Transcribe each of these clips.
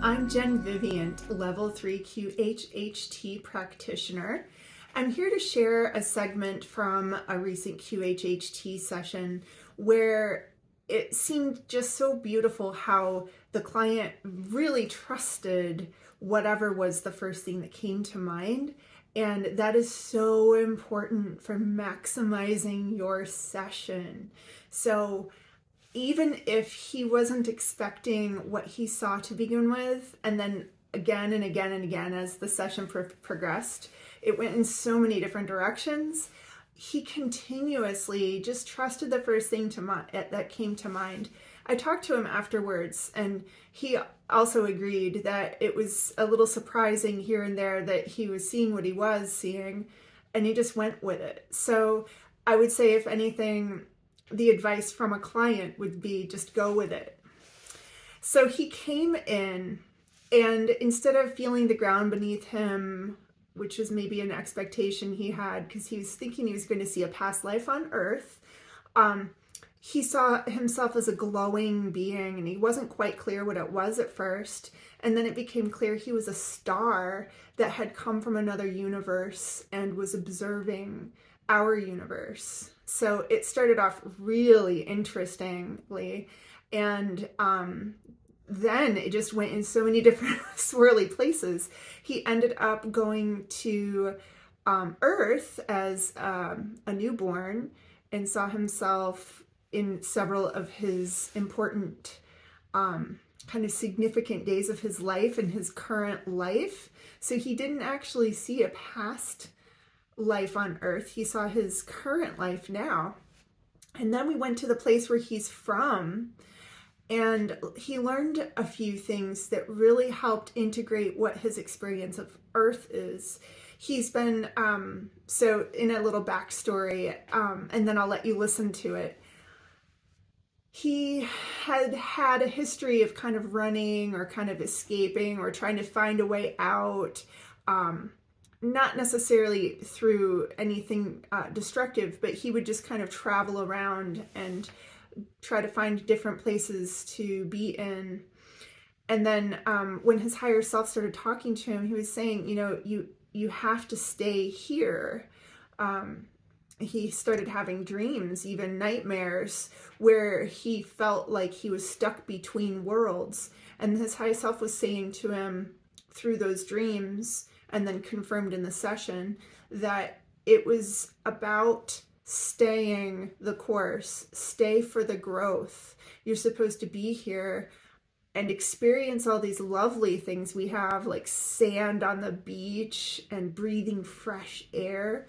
I'm Viviant, Level 3 QHHT Practitioner. I'm here to share a segment from a recent QHHT session where it seemed just so beautiful how the client really trusted whatever was the first thing that came to mind. And that is so important for maximizing your session. So even if he wasn't expecting what he saw to begin with, and then again and again and again as the session progressed, it went in so many different directions. He continuously just trusted the first thing that came to mind. I talked to him afterwards, and he also agreed that it was a little surprising here and there that he was seeing what he was seeing, and he just went with it. So I would say, if anything, the advice from a client would be just go with it. So he came in, and instead of feeling the ground beneath him, which was maybe an expectation he had because he was thinking he was going to see a past life on Earth, he saw himself as a glowing being, and he wasn't quite clear what it was at first. And then it became clear he was a star that had come from another universe and was observing our universe. So it started off really interestingly, and then it just went in so many different swirly places. He ended up going to Earth as a newborn and saw himself in several of his important kind of significant days of his life and his current life. So he didn't actually see a past life on Earth. He saw his current life now. And then we went to the place where he's from, and he learned a few things that really helped integrate what his experience of Earth is. He's been, so in a little backstory, and then I'll let you listen to it. He had a history of kind of running or kind of escaping or trying to find a way out, not necessarily through anything destructive, but he would just kind of travel around and try to find different places to be in. And then when his higher self started talking to him, he was saying, you have to stay here. He started having dreams, even nightmares, where he felt like he was stuck between worlds. And his higher self was saying to him through those dreams, and then confirmed in the session, that it was about staying the course, stay for the growth. You're supposed to be here and experience all these lovely things we have, like sand on the beach and breathing fresh air,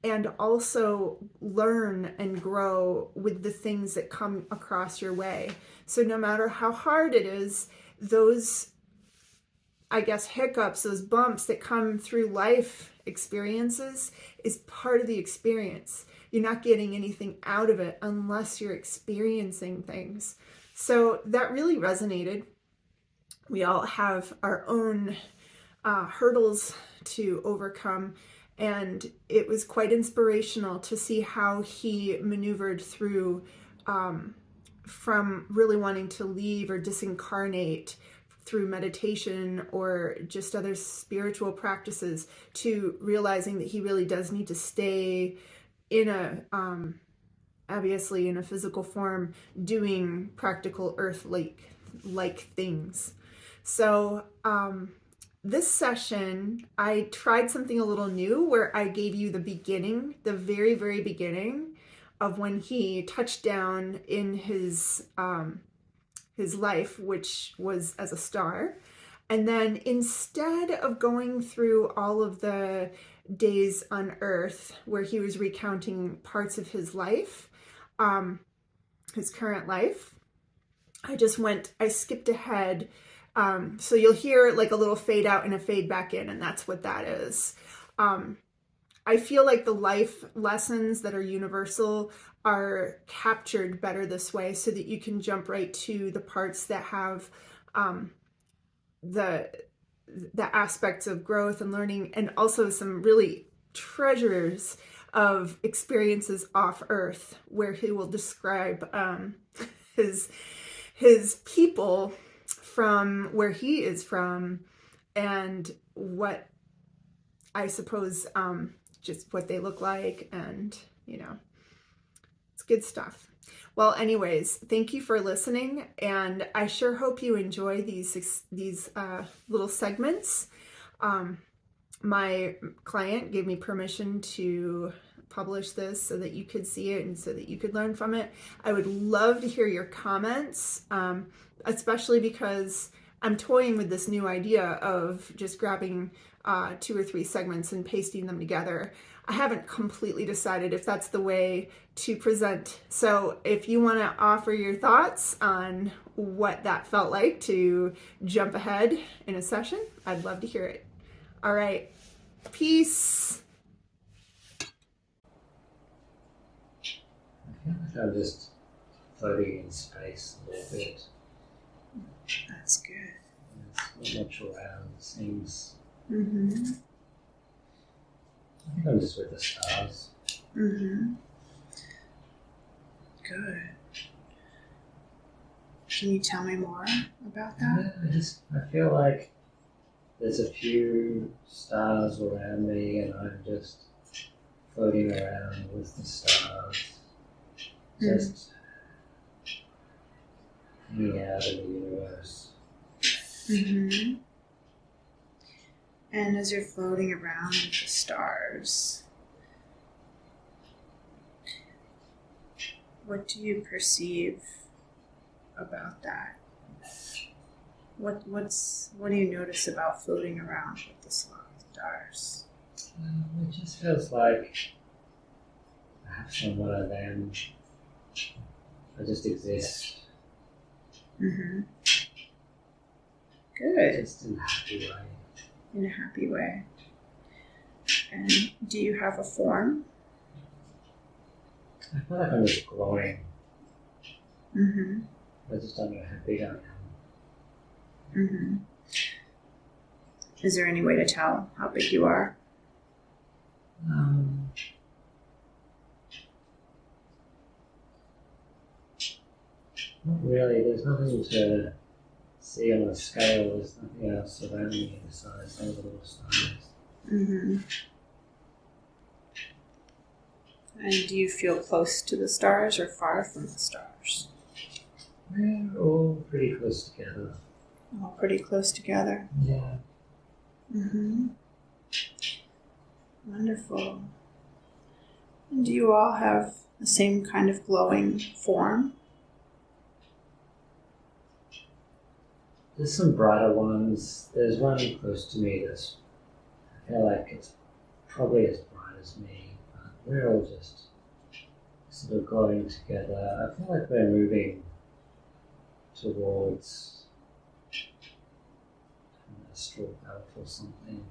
and also learn and grow with the things that come across your way. So no matter how hard it is, those, I guess, hiccups, those bumps that come through life experiences is part of the experience. You're not getting anything out of it unless you're experiencing things. So that really resonated. We all have our own hurdles to overcome, and it was quite inspirational to see how he maneuvered through from really wanting to leave or disincarnate through meditation or just other spiritual practices, to realizing that he really does need to stay in a, obviously in a physical form, doing practical earth-like things. So this session, I tried something a little new where I gave you the beginning, the very, very beginning of when he touched down in his life, which was as a star. And then instead of going through all of the days on Earth where he was recounting parts of his life, his current life, I skipped ahead. So you'll hear like a little fade out and a fade back in, and that's what that is. I feel like the life lessons that are universal are captured better this way, so that you can jump right to the parts that have the aspects of growth and learning, and also some really treasures of experiences off Earth, where he will describe his people from where he is from, and what I suppose just what they look like, and it's good stuff. Well, anyways, thank you for listening, and I sure hope you enjoy these little segments. My client gave me permission to publish this so that you could see it and so that you could learn from it. I would love to hear your comments, especially because I'm toying with this new idea of just grabbing 2 or 3 segments and pasting them together. I haven't completely decided if that's the way to present. So if you want to offer your thoughts on what that felt like to jump ahead in a session, I'd love to hear it. All right. Peace. I feel like I'm just floating in space a little bit. That's good. It's not much around. It seems. Mm-hmm. I think I'm just with the stars. Mm-hmm. Good. Can you tell me more about that? I feel like there's a few stars around me, and I'm just floating around with the stars. Just hanging out in the universe. Mm-hmm. And as you're floating around with the stars, what do you perceive about that? What do you notice about floating around with the stars? It just feels like I have someone of them. I just exist. Mm-hmm. Good. Just in a happy way. In a happy way. And do you have a form? I feel like I'm just glowing. Mm-hmm. I just don't know how big I am. Mm-hmm. Is there any way to tell how big you are? Not really. There's nothing to see on a scale. There's nothing else around me besides those little stars. Mm-hmm. And do you feel close to the stars or far from the stars? We're all pretty close together. All pretty close together. Yeah. Mm-hmm. Wonderful. And do you all have the same kind of glowing form? There's some brighter ones. There's one close to me that's, I feel like it's probably as bright as me, but we're all just sort of glowing together. I feel like we're moving towards an astral belt or something.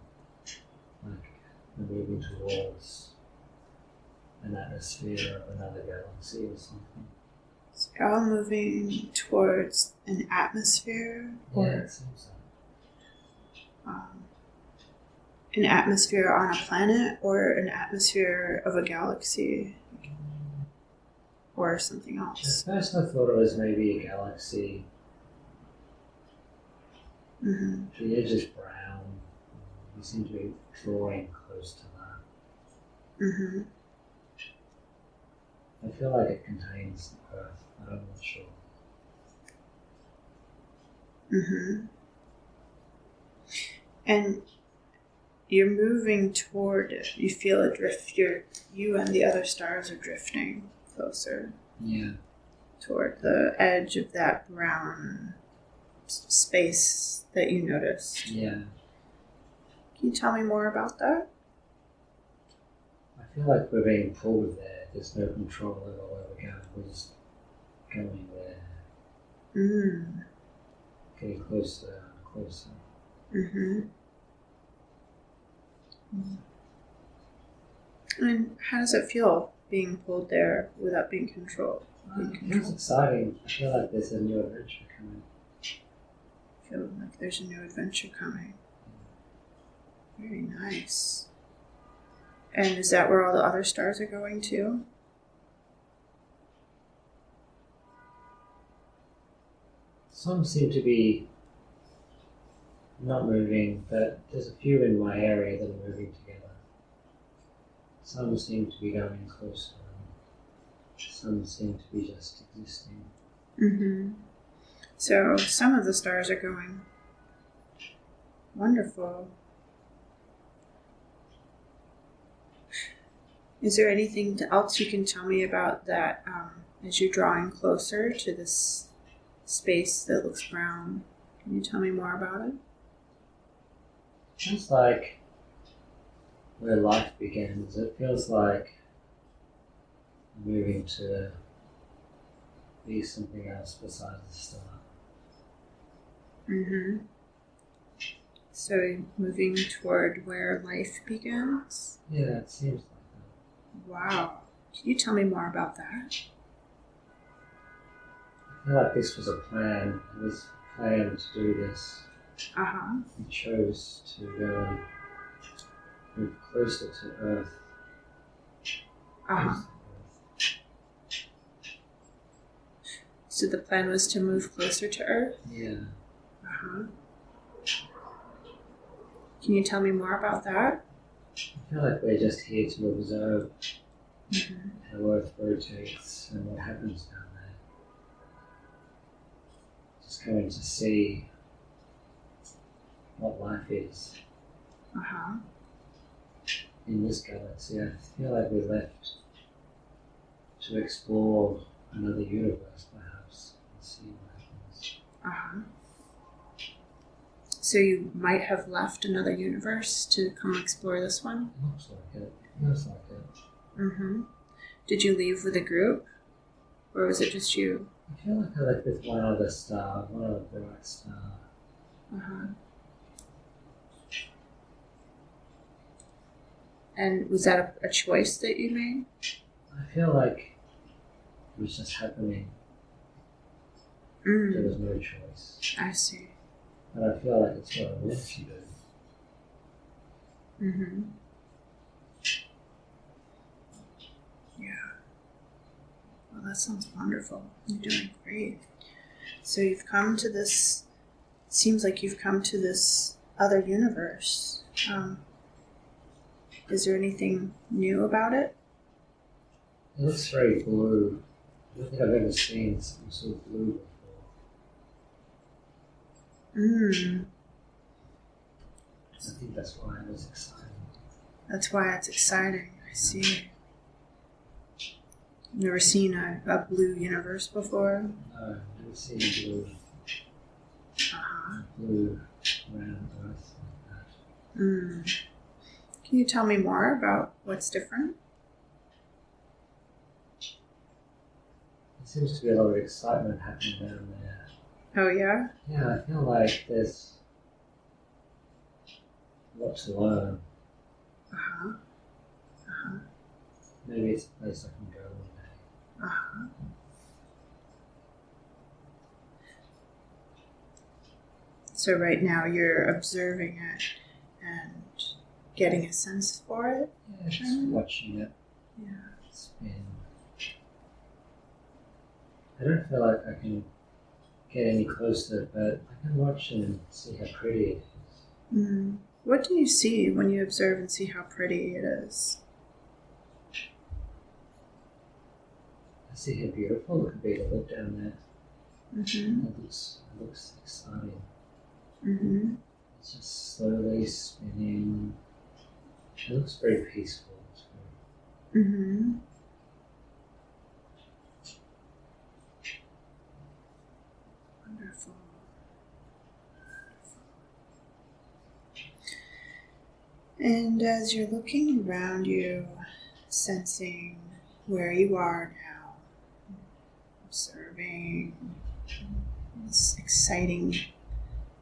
Like we're moving towards an atmosphere of another galaxy or something. So you're all moving towards an atmosphere? Yeah, it seems so. An atmosphere on a planet or an atmosphere of a galaxy? Or something else? At first I thought it was maybe a galaxy. Mm-hmm. The edge is brown. We seem to be drawing close to that. Mm-hmm. I feel like it contains the Earth, but I'm not sure. Mm-hmm. And you're moving toward it. You feel it drift. You and the other stars are drifting closer. Yeah. Toward the edge of that brown space that you noticed. Yeah. Can you tell me more about that? I feel like we're being pulled there. There's no control over where we're going. We're just going there. Mm. Getting closer and closer. Mm-hmm. And how does it feel being pulled there without being controlled? It feels exciting. I feel like there's a new adventure coming. I feel like there's a new adventure coming. Very nice. And is that where all the other stars are going to? Some seem to be not moving, but there's a few in my area that are moving together. Some seem to be going closer, and some seem to be just existing. Mm-hmm. So some of the stars are going. Wonderful. Is there anything else you can tell me about that as you're drawing closer to this space that looks brown? Can you tell me more about it? It's like where life begins. It feels like moving to be something else besides the star. Mm-hmm. So moving toward where life begins? Yeah, it seems like that. Wow. Can you tell me more about that? I feel like this was a plan. It was planned to do this. Uh-huh. We chose to go and move closer to Earth. Uh-huh. So the plan was to move closer to Earth? Yeah. Uh-huh. Can you tell me more about that? I feel like we're just here to observe Mm-hmm. how Earth rotates and what happens down there. Just going to see what life is Uh-huh. in this galaxy. I feel like we're left to explore another universe, perhaps, and see what happens. Uh-huh. So you might have left another universe to come explore this one? It looks like it. It looks like it. Mm-hmm. Did you leave with a group? Or was it just you? I feel like I left with one other star, one other bright star. Uh-huh. And was that a choice that you made? I feel like it was just happening. There Mm, was no choice. I see. And I feel like it's what I meant to do. Mm-hmm. Yeah. Well, that sounds wonderful. You're doing great. So you've come to this, seems like you've come to this other universe. Is there anything new about it? It looks very blue. I don't think I've ever seen something so blue before. Mm, I think that's why it was exciting. that's why it's exciting. I see. Never seen a blue universe before? No, I've never seen blue, Uh-huh. blue round Earth like that. Mm. Can you tell me more about what's different? There seems to be a lot of excitement happening down there. Oh, yeah? Yeah, I feel like there's a lot to learn. Uh-huh. Uh-huh. Maybe it's a place I can go one day. Uh-huh. So right now you're observing it and getting a sense for it? Yeah, just watching it Yeah. spin. I don't feel like I can get any closer, but I can watch and see how pretty it is. Mm. What do you see when you observe and see how pretty it is? I see how beautiful it could be to look down there. Mm-hmm. It looks exciting. Mm-hmm. It's just slowly spinning. It looks very peaceful too. Mm-hmm. Wonderful. And as you're looking around you, sensing where you are now, observing this exciting,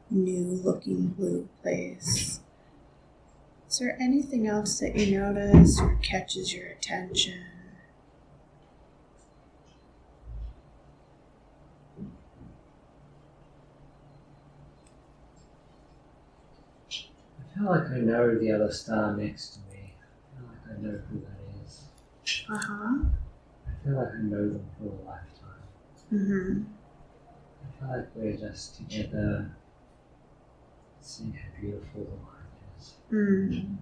new looking blue place. Is there anything else that you notice or catches your attention? I feel like I know the other star next to me. I feel like I know who that is. Uh-huh. I feel like I know them for a lifetime. Mm-hmm. I feel like we're just together, See how beautiful the light is. Mm.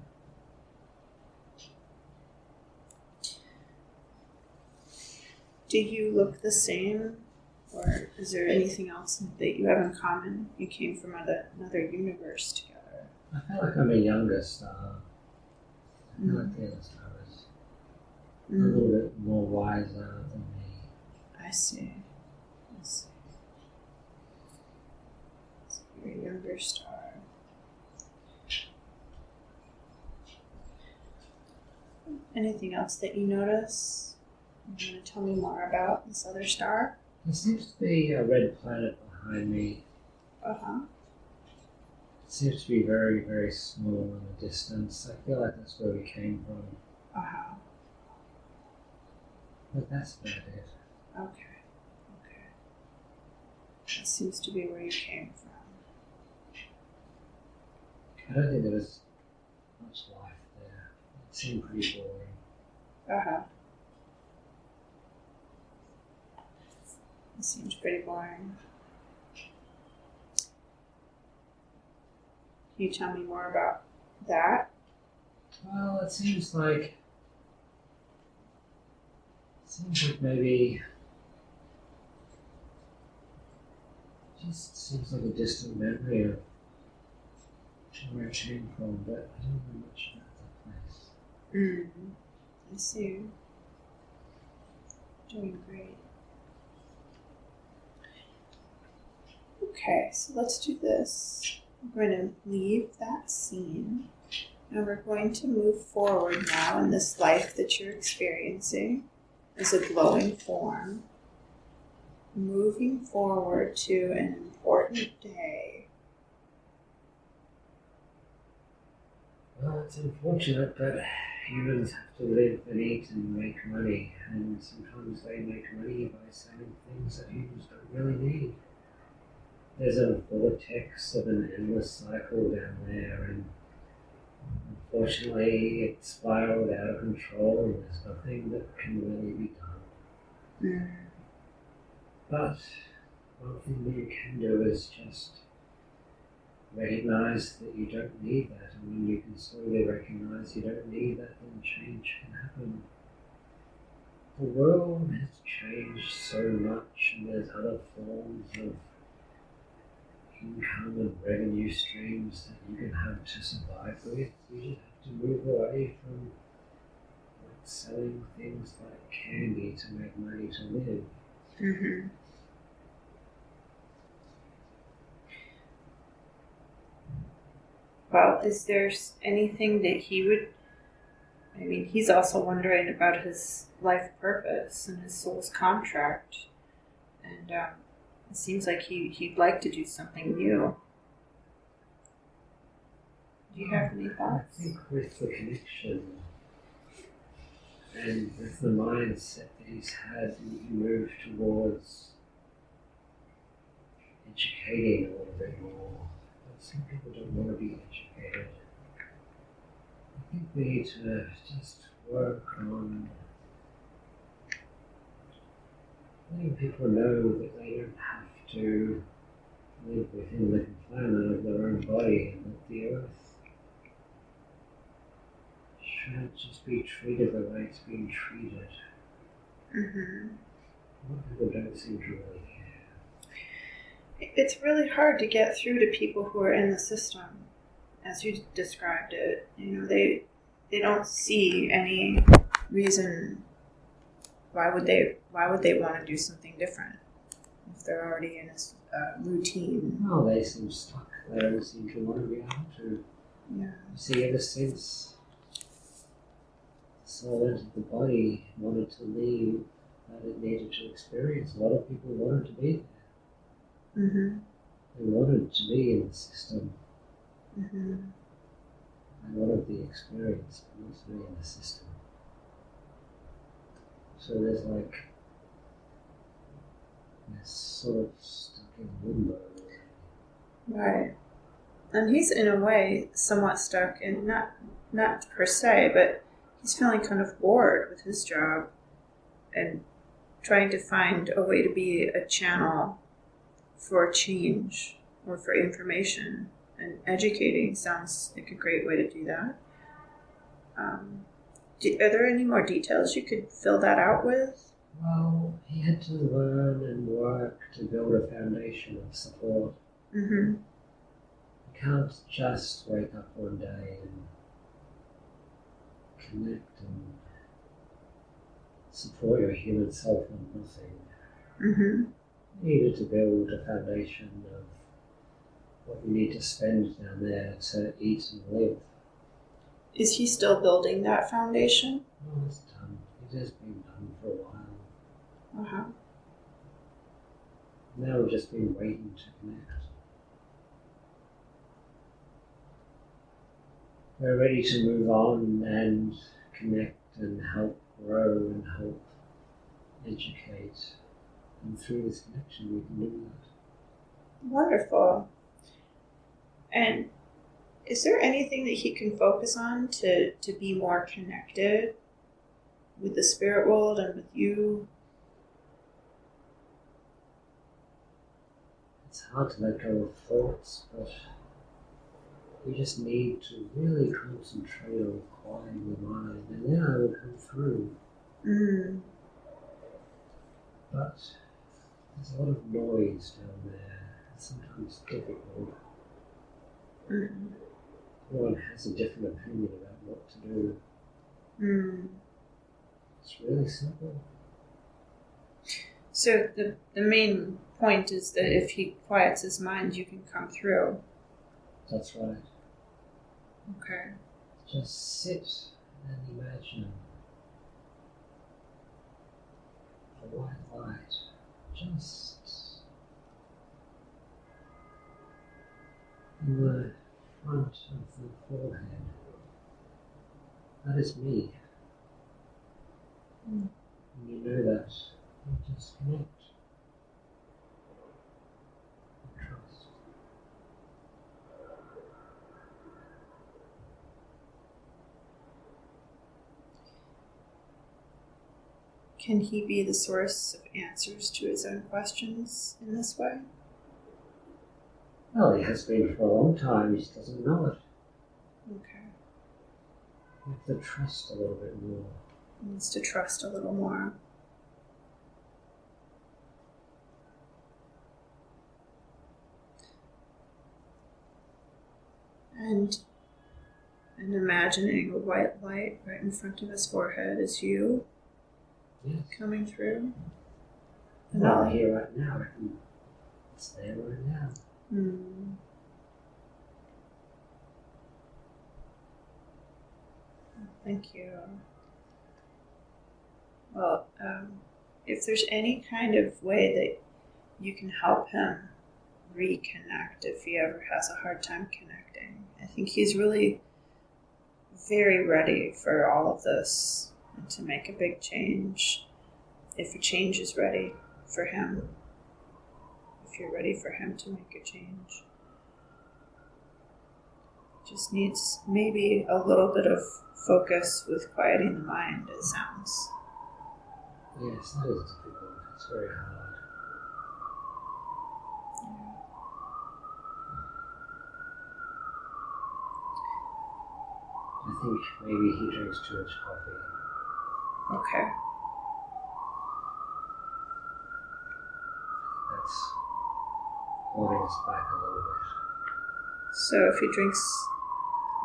Do you look the same, or is there anything else that you have in common? You came from another universe together. I feel like I'm a younger star. I feel like the other star is a little bit more wiser than me. I see. So you're a younger star. Anything else that you notice? You want to tell me more about this other star? There seems to be a red planet behind me. Uh-huh. It seems to be very, very small in the distance. I feel like that's where we came from. Uh-huh. But that's about it. Okay. That seems to be where you came from. I don't think there was much life there. It seemed pretty boring. Uh-huh. It seems pretty boring. Can you tell me more about that? Well, it seems like maybe it just seems like a distant memory of where it came from, but I don't know much about that place. I see. Doing great. Okay, so let's do this. We're going to leave that scene, and we're going to move forward now in this life that you're experiencing as a glowing form, moving forward to an important day. Well, it's unfortunate, but humans have to live and eat and make money, and sometimes they make money by selling things that humans don't really need. There's a vortex of an endless cycle down there, and unfortunately it spiraled out of control, and there's nothing that can really be done. But one thing that you can do is just recognize that you don't need that, and when you can slowly recognize you don't need that, then change can happen. The world has changed so much, and there's other forms of income and revenue streams that you can have to survive with. You just have to move away from selling things like candy to make money to live. Mm-hmm. Well, is there anything that he would, he's also wondering about his life purpose and his soul's contract. And it seems like he'd like to do something new. Do you have any thoughts? I think with the connection and with the mindset that he's had, he moved towards educating a little bit more. But some people don't want to be educated. I think we need to just work on letting people know that they don't have to live within the confinement of their own body, and that the earth shouldn't just be treated the way it's being treated. Mm-hmm. A lot of people don't seem to really care. It's really hard to get through to people who are in the system, as you described it. They don't see any reason. Why would they want to do something different if they're already in a routine? No, they seem stuck. They don't seem to want to be able to. Yeah. You see, ever since the soul entered the body, wanted to leave, that it needed to experience. A lot of people wanted to be there. Mm-hmm. They wanted to be in the system. Mm-hmm. They wanted the experience, but not to be in the system. So there's sort of stuck in limbo. Right. And he's in a way somewhat stuck in not per se, but he's feeling kind of bored with his job and trying to find a way to be a channel for change or for information and educating sounds like a great way to do that. Are there any more details you could fill that out with? Well, he had to learn and work to build a foundation of support. Mm-hmm. You can't just wake up one day and connect and support your human self on nothing. Mm-hmm. You needed to build a foundation of what you need to spend down there to eat and live. Is he still building that foundation? Oh, it's done. It has been done for a while. Uh-huh. Now we've just been waiting to connect. We're ready to move on and connect and help grow and help educate. And through this connection we can do that. Wonderful. And is there anything that he can focus on to be more connected with the spirit world and with you? It's hard to let go of thoughts, but we just need to really concentrate on quieting the mind, and then I will come through. But there's a lot of noise down there. It's sometimes difficult. Everyone has a different opinion about what to do. It's really simple. So the main point is that if he quiets his mind, you can come through. That's right. Okay. Just sit and imagine a white light just in the front of the forehead. That is me. And you know that. You just connect and trust. Can he be the source of answers to his own questions in this way? Well, he has been for a long time, he just doesn't know it. Okay. You have to trust a little bit more. He needs to trust a little more. And imagining a white light right in front of his forehead is you coming through. And not here right now. It's there right now. Thank you. Well, if there's any kind of way that you can help him reconnect if he ever has a hard time connecting, I think he's really very ready for all of this and to make a big change. If a change is ready for him, if you're ready for him to make a change. Just needs maybe a little bit of focus with quieting the mind, it sounds. Yes, that is difficult. It's very hard. I think maybe he drinks too much coffee. Okay. That's holding us back a little bit. So if he drinks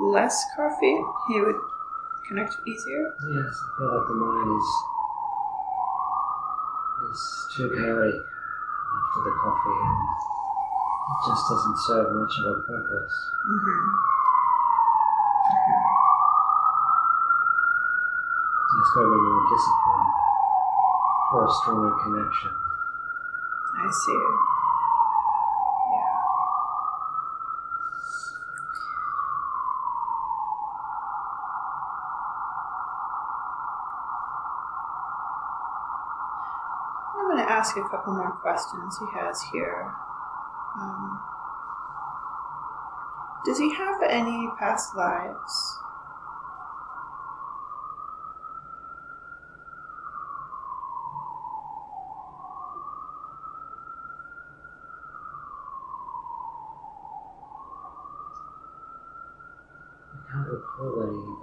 less coffee, he would connect easier? Yes, I feel like the mind is too chaotic after the coffee, and it just doesn't serve much of a purpose. There's got to be more discipline for a stronger connection. I see. Yeah. I'm going to ask a couple more questions he has here. Does he have any past lives?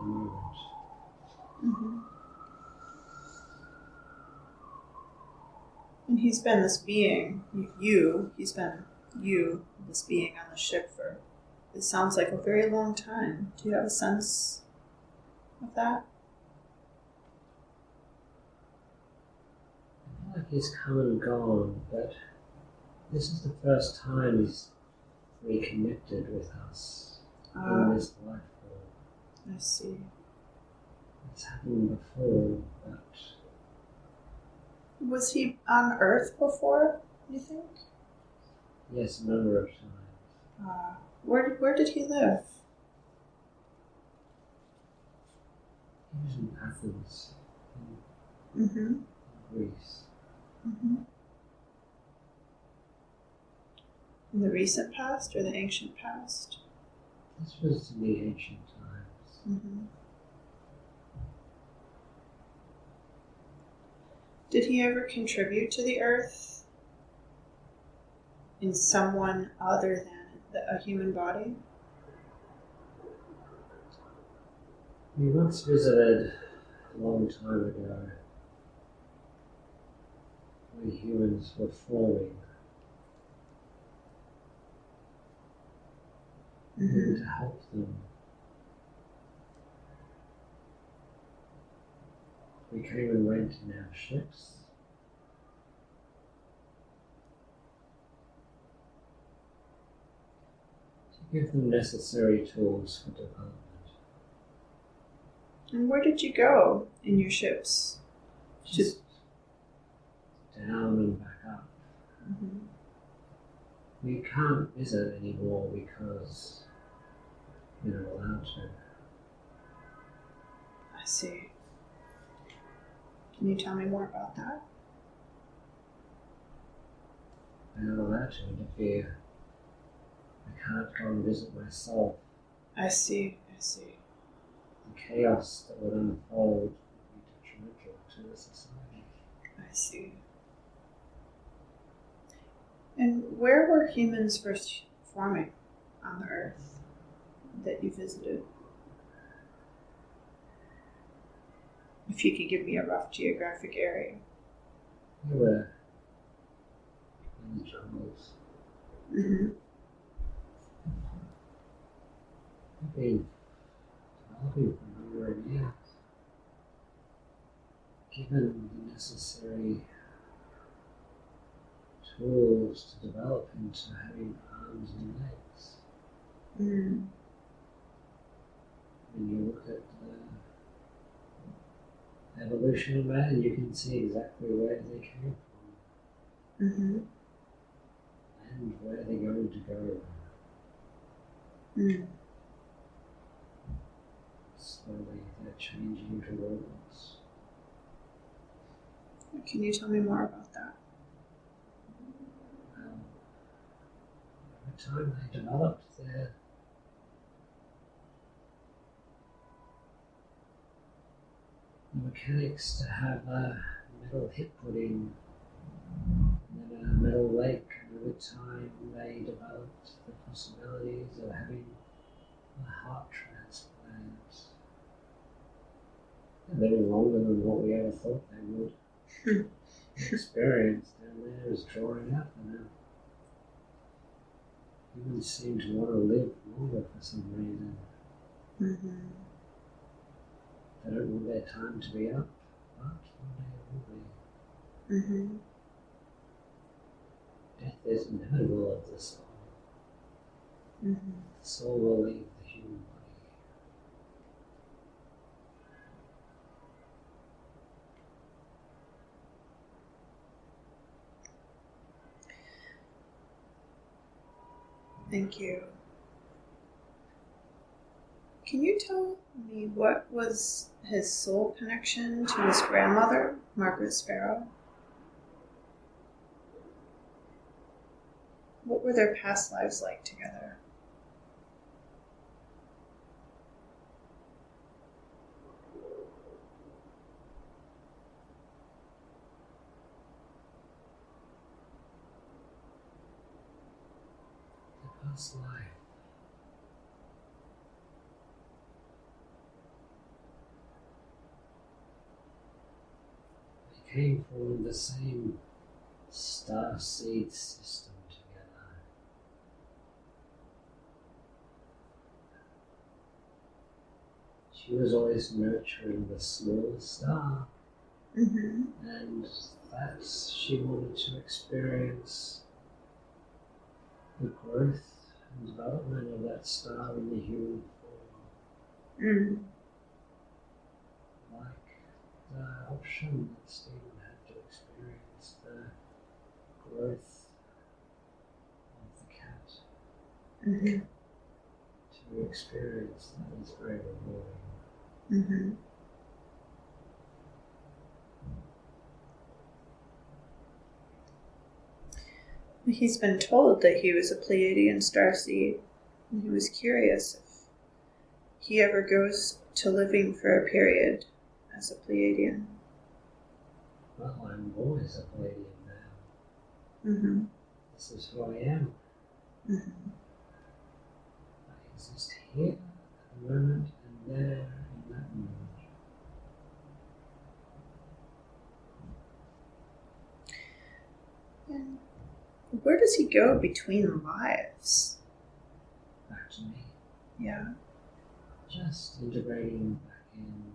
the moment. Mm-hmm. And he's been this being, he's been you, this being on the ship for, it sounds like a very long time. Do you have a sense of that? I feel like he's come and gone, but this is the first time he's reconnected with us in this life form. I see. It's happened before, but Was he on Earth before, you think? yes, a number of times. Where did he live? He was in Athens, Mm-hmm. in Greece. Mm-hmm. In the recent past or the ancient past? This was in the ancient times. Mm-hmm. Did he ever contribute to the Earth in someone other than a human body? We once visited a long time ago when humans were forming. And to help them, we came and went in our ships. To give them necessary tools for development. And where did you go in your ships? Just down and back up. Mm-hmm. We can't visit anymore because we're not allowed to. I see. Can you tell me more about that? We're not allowed to interfere. I can't go and visit myself. I see. The chaos that would unfold would be detrimental to the society. I see. And where were humans first forming on the Earth that you visited? If you could give me a rough geographic area. We were in the jungles. Mm-hmm. We've been developing for a number of years. Given the necessary tools to develop into having arms and legs. Mm. When you look at the evolution of man, you can see exactly where they came from Mm-hmm. and where they're going to go. Mm. Slowly they're changing to robots. Can you tell me more about that? Every time they developed the mechanics to have a metal hip put in and then a metal leg, and over time they developed the possibilities of having a heart transplant. They're living longer than what we ever thought they would. The experience down there is drawing out for them. Humans seem to want to live longer for some reason. Mm-hmm. They don't want their time to be up, but one day it will be. Mm-hmm. Death is inevitable of the soul. Mm-hmm. The soul will leave the human body. Thank you. Can you tell me what was his soul connection to his grandmother, Margaret Sparrow? What were their past lives like together? The past life. came from the same star seed system together. She was always nurturing the small star, and that she wanted to experience the growth and development of that star in the human form. Like the option that Stephen had to experience the growth of the cat. To experience that is very rewarding. He's been told that he was a Pleiadian starseed, and he was curious if he ever goes to living for a period as a Pleiadian. Well, I'm always a Palladian now. This is who I am. I exist here at the moment and there in that moment. And where does he go between lives? Back to me. Yeah. Just integrating back in.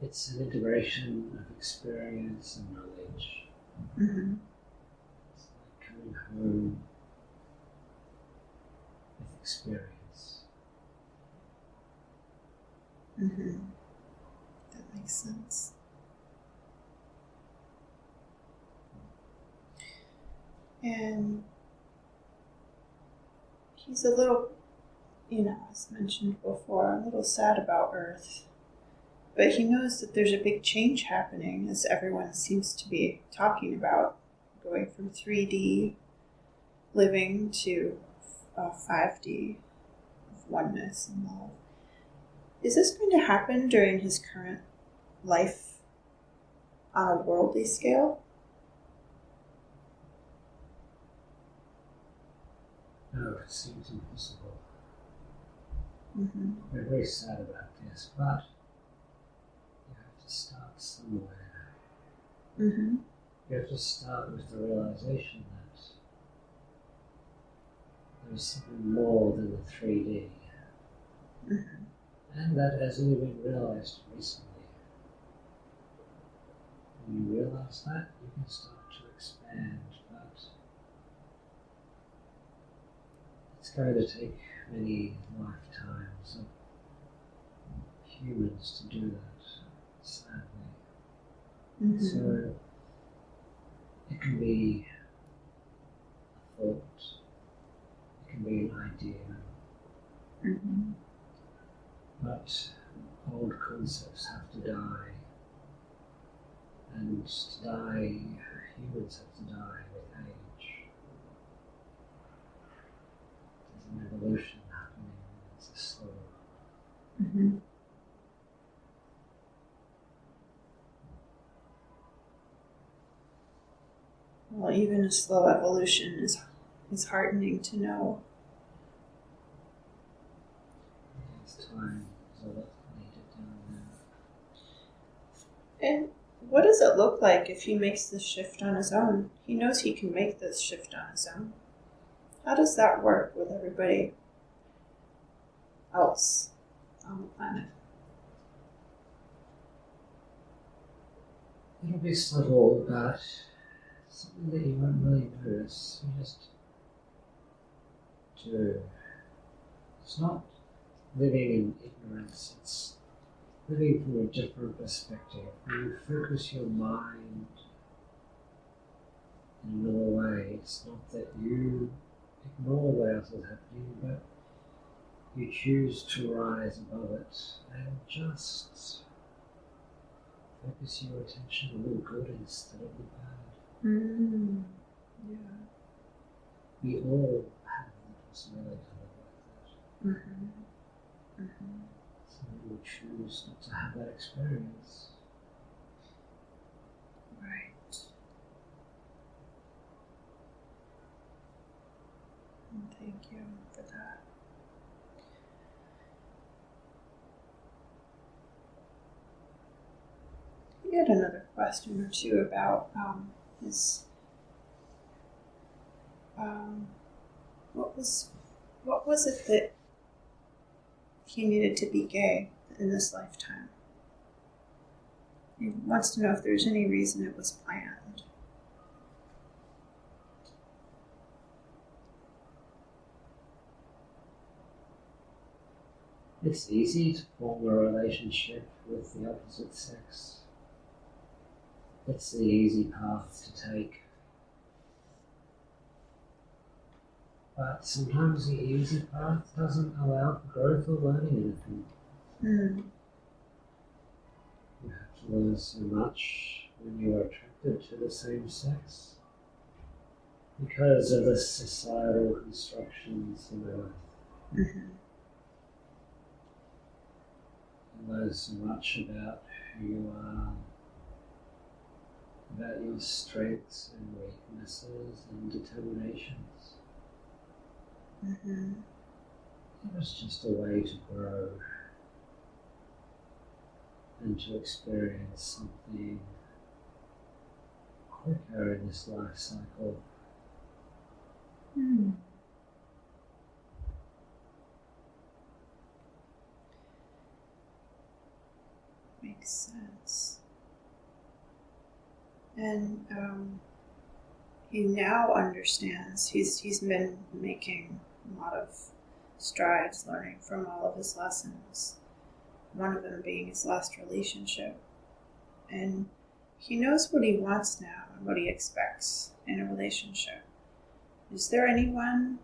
It's an integration of experience and knowledge. It's like coming home with experience. That makes sense. And he's a little, as mentioned before, a little sad about Earth. But he knows that there's a big change happening, as everyone seems to be talking about, going from 3D living to 5D of oneness and love. Is this going to happen during his current life on a worldly scale? No, it seems impossible. We're very sad about this, but you have to start somewhere. You have to start with the realization that there's something more than the 3D. And that has only been realized recently. When you realize that, you can start to expand, but it's going to take many lifetimes of humans to do that, sadly. So it can be a thought, it can be an idea, but old concepts have to die, and to die, humans have to die with age. There's an evolution happening, it's a slow. Well, even a slow evolution is heartening to know. It's time, so let's lead it down there. And what does it look like if he makes this shift on his own? He knows he can make this shift on his own. How does that work with everybody else on the planet? It'll be subtle, but something that you won't really notice. You just do. It's not living in ignorance, it's living from a different perspective. You focus your mind in another way. It's not that you ignore what else is happening, but you choose to rise above it and just focus your attention on the good instead of the bad. Yeah. We all have the possibility to live like that. So we will choose not to have that experience. Right. Thank you for that. he had another question or two about his what was it that he needed to be gay in this lifetime? He wants to know if there's any reason it was planned. It's easy to form a relationship with the opposite sex. It's the easy path to take. But sometimes the easy path doesn't allow for growth or learning anything. Mm. You have to learn so much when you are attracted to the same sex because of the societal constructions in Earth. Mm-hmm. You learn so much about who you are, about your strengths and weaknesses and determinations. Mm-hmm. It was just a way to grow and to experience something quicker in this life cycle. Mm. Makes sense. And he now understands. He's been making a lot of strides, learning from all of his lessons. One of them being his last relationship, and he knows what he wants now and what he expects in a relationship. Is there anyone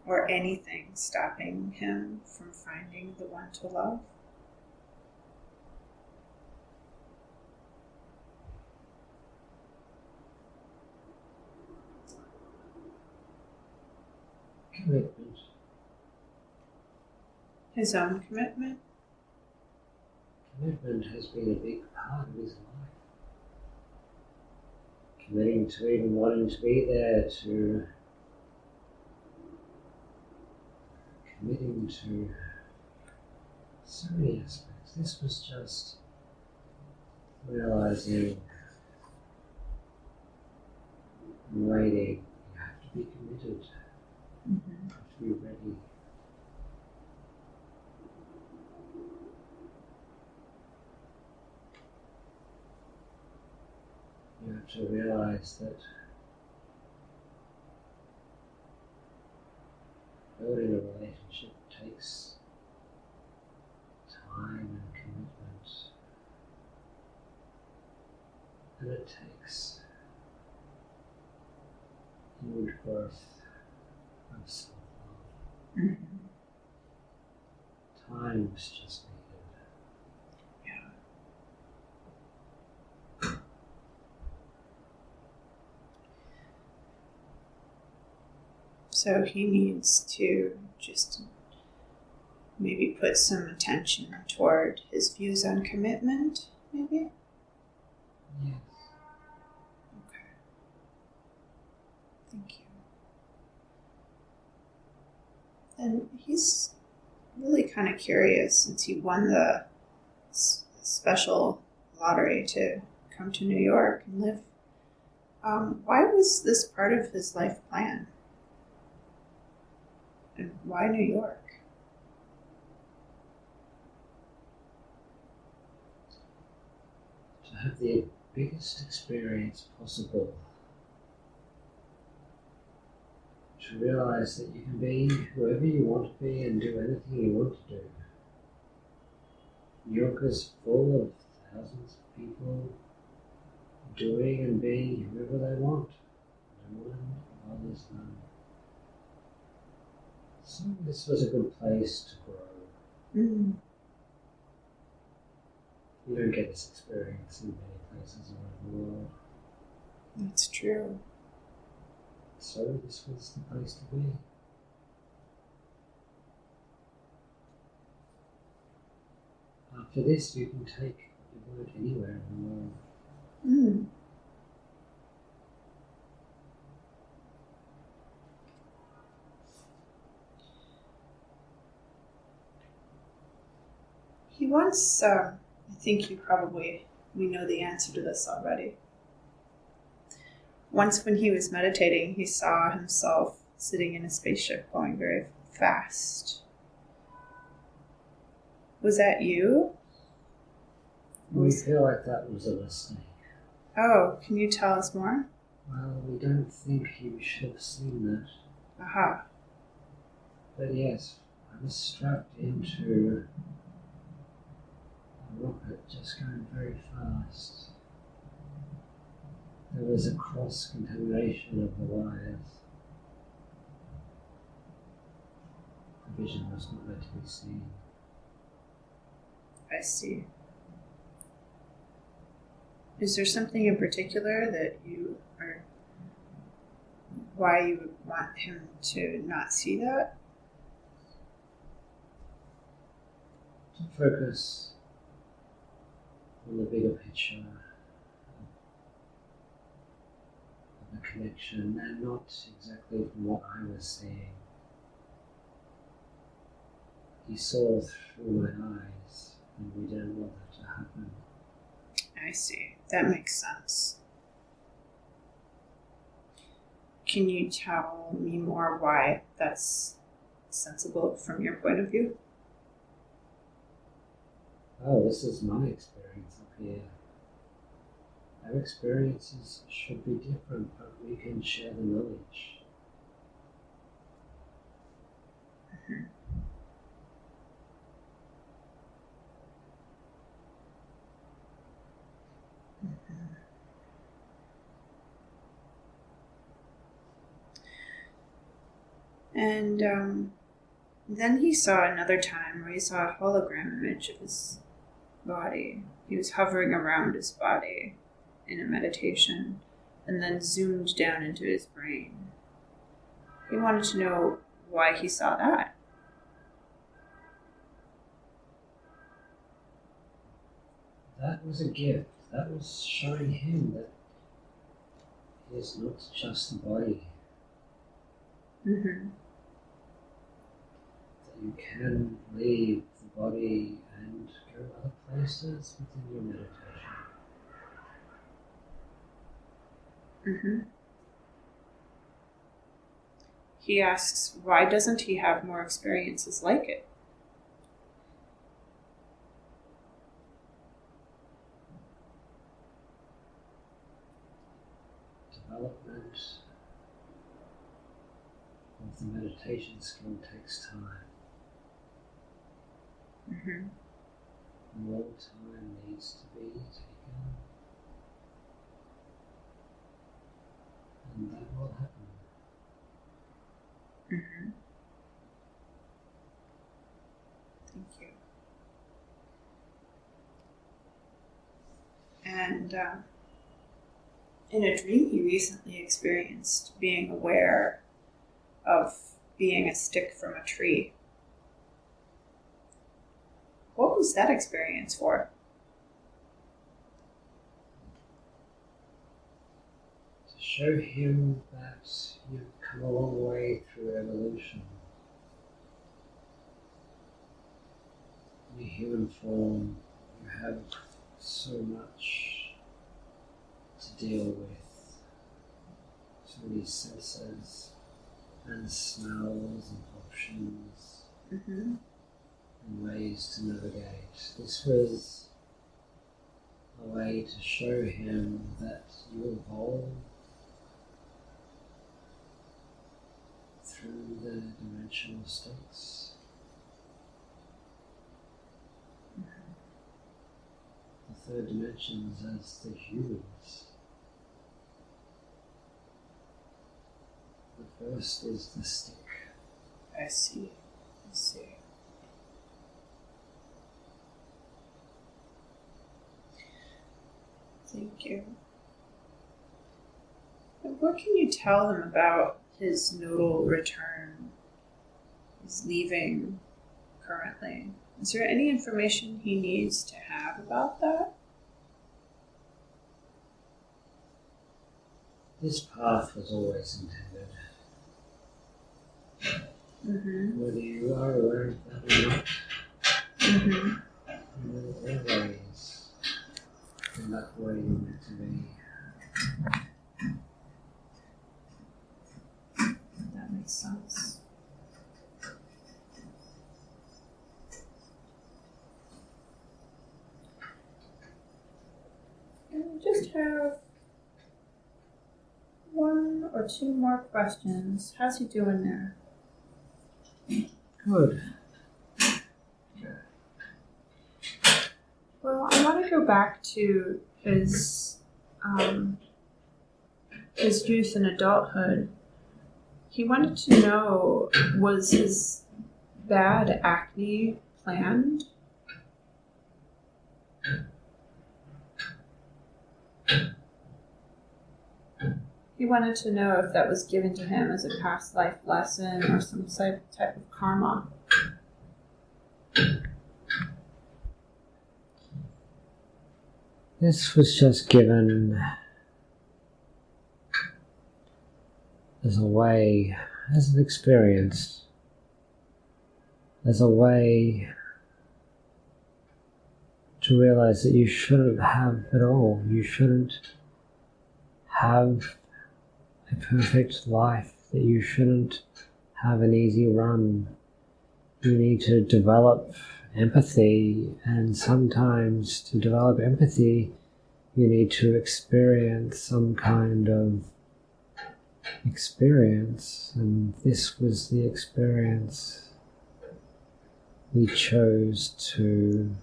or anything stopping him from finding the one to love? Commitment. His own commitment? Commitment has been a big part of his life. Committing to even wanting to be there, to committing to so many aspects. This was just realizing and waiting. You have to be committed. Mm-hmm. You have to be ready. You have to realize that building a relationship takes time and commitment, and it takes inward growth of self-love. Mm-hmm. Time was just needed. Yeah. So he needs to just maybe put some attention toward his views on commitment, maybe? Yes. Okay. Thank you. And he's really kind of curious since he won the special lottery to come to New York and live. Why was this part of his life plan? And why New York? To have the biggest experience possible. To realize that you can be whoever you want to be and do anything you want to do. New York is full of thousands of people doing and being whoever they want. No one bothers them. So this was a good place to grow. Mm. You don't get this experience in many places around the world. That's true. So this was the place to be. After this, you can take your word anywhere in the world. Mm. He once, I think you probably We know the answer to this already. Once when he was meditating, he saw himself sitting in a spaceship going very fast. Was that you? We feel like that was a mistake. Oh, can you tell us more? Well, we don't think you should have seen that. Aha. But yes, I was strapped into a rocket just going very fast. There was a cross-contamination of the wires. The vision was not meant to be seen. I see. Is there something in particular that you are, why you would want him to not see that? To focus on the bigger picture of the connection, and not exactly from what I was seeing. He saw through my eyes, and we didn't want that to happen. I see. That makes sense. Can you tell me more why that's sensible from your point of view? Oh, this is my experience up here. Our experiences should be different, but we can share the knowledge. Mm-hmm. And then he saw another time where he saw a hologram image of his body. He was hovering around his body in a meditation and then zoomed down into his brain. He wanted to know why he saw that. That was a gift. That was showing him that he is not just a body. Mm-hmm. That you can leave the body and go other places within your meditation. Mm-hmm. He asks, why doesn't he have more experiences like it? Development of the meditation skill takes time. Mm-hmm. More time needs to be taken, and that will happen. Mm-hmm. Thank you. And in a dream he recently experienced being aware of being a stick from a tree. What was that experience for? To show him that you've come a long way through evolution. In your human form, you have so much to deal with. So many senses and smells and options Mm-hmm. and ways to navigate. This was a way to show him that you evolve through the dimensional states. The third dimensions as the humans. The first is the stick. I see. I see. Thank you. And what can you tell him about his nodal return? He's leaving currently. Is there any information he needs to have about that? This path was always intended. Mm-hmm. Whether you are aware of that or not, Mm-hmm. you will always and not where you're meant to be. That makes sense. And we just have one or two more questions. How's he doing there? Good. Well, I want to go back to his youth and adulthood. He wanted to know, was his bad acne planned? He wanted to know if that was given to him as a past life lesson or some type of karma. This was just given as a way, as an experience, as a way to realize that you shouldn't have it all. You shouldn't have a perfect life, that you shouldn't have an easy run. You need to develop empathy, and sometimes to develop empathy you need to experience some kind of experience, and this was the experience we chose to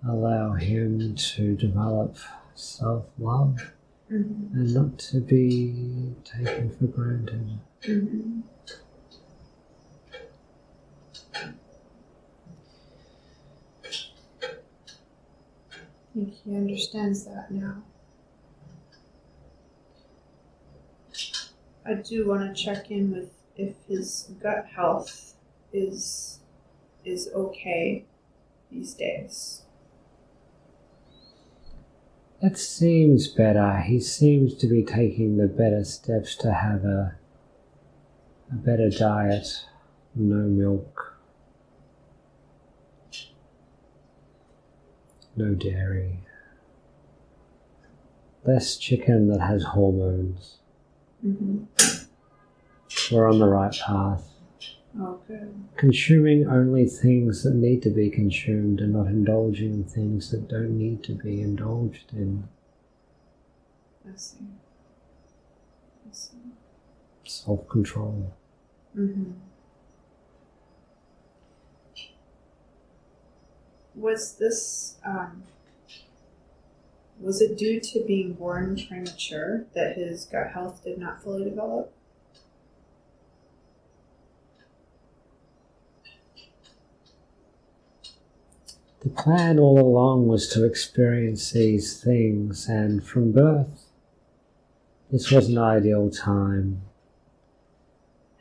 allow him to develop self-love and not to be taken for granted. Mm-hmm. I think he understands that now. I do want to check in with if his gut health is okay these days. It seems better. He seems to be taking the better steps to have a better diet, no milk, no dairy, less chicken that has hormones. We're on the right path. Oh, good. Consuming only things that need to be consumed and not indulging in things that don't need to be indulged in. I see. Self-control. Was this, was it due to being born premature that his gut health did not fully develop? The plan all along was to experience these things, and from birth, this was an ideal time.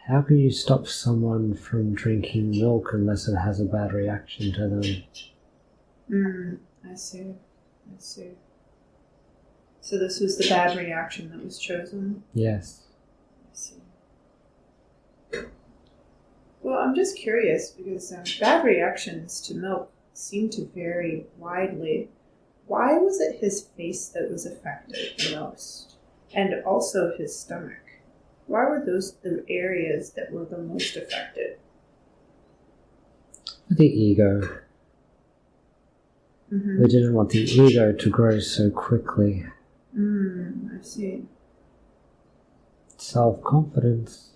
How can you stop someone from drinking milk unless it has a bad reaction to them? I see. So this was the bad reaction that was chosen? Yes. I see. Well, I'm just curious because bad reactions to milk seem to vary widely. Why was it his face that was affected the most? And also his stomach? Why were those the areas that were the most affected? The ego. We didn't want the ego to grow so quickly. I see. Self-confidence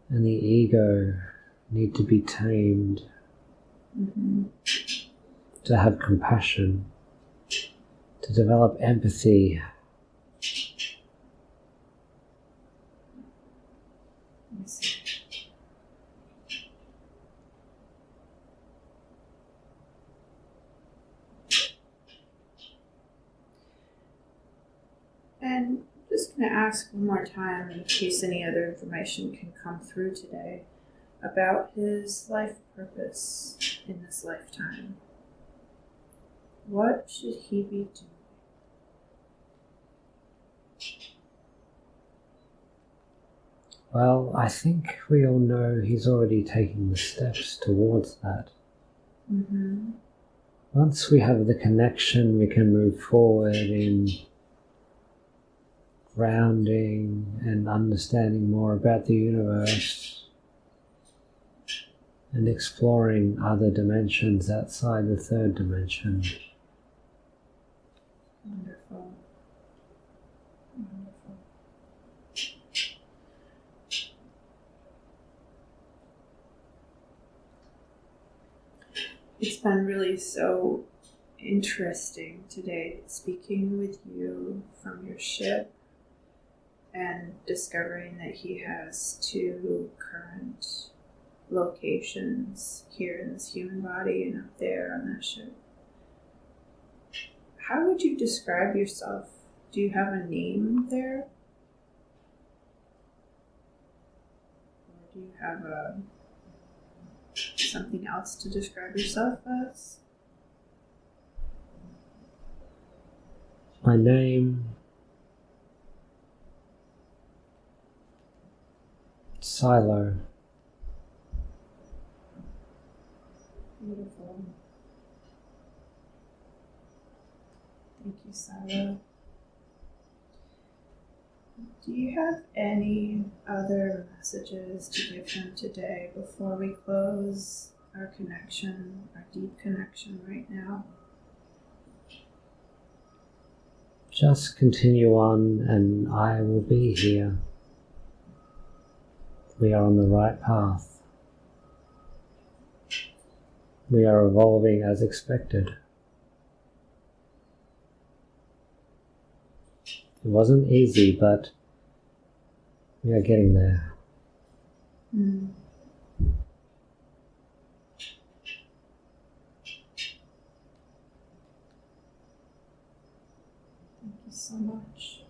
and the ego need to be tamed. To have compassion, to develop empathy. I see. And I'm just going to ask one more time, in case any other information can come through today, about his life purpose in this lifetime. What should he be doing? Well, I think we all know he's already taking the steps towards that. Once we have the connection, we can move forward in grounding and understanding more about the universe and exploring other dimensions outside the third dimension. Wonderful. Wonderful. It's been really so interesting today speaking with you from your ship and discovering that he has 2 current locations here in this human body and up there on that ship. How would you describe yourself? Do you have a name there? Or do you have something else to describe yourself as? My name, Silo. Beautiful. Thank you, Silo. Do you have any other messages to give him today before we close our connection, our deep connection right now? Just continue on and I will be here. We are on the right path. We are evolving as expected. It wasn't easy, but we are getting there. Mm. Thank you so much.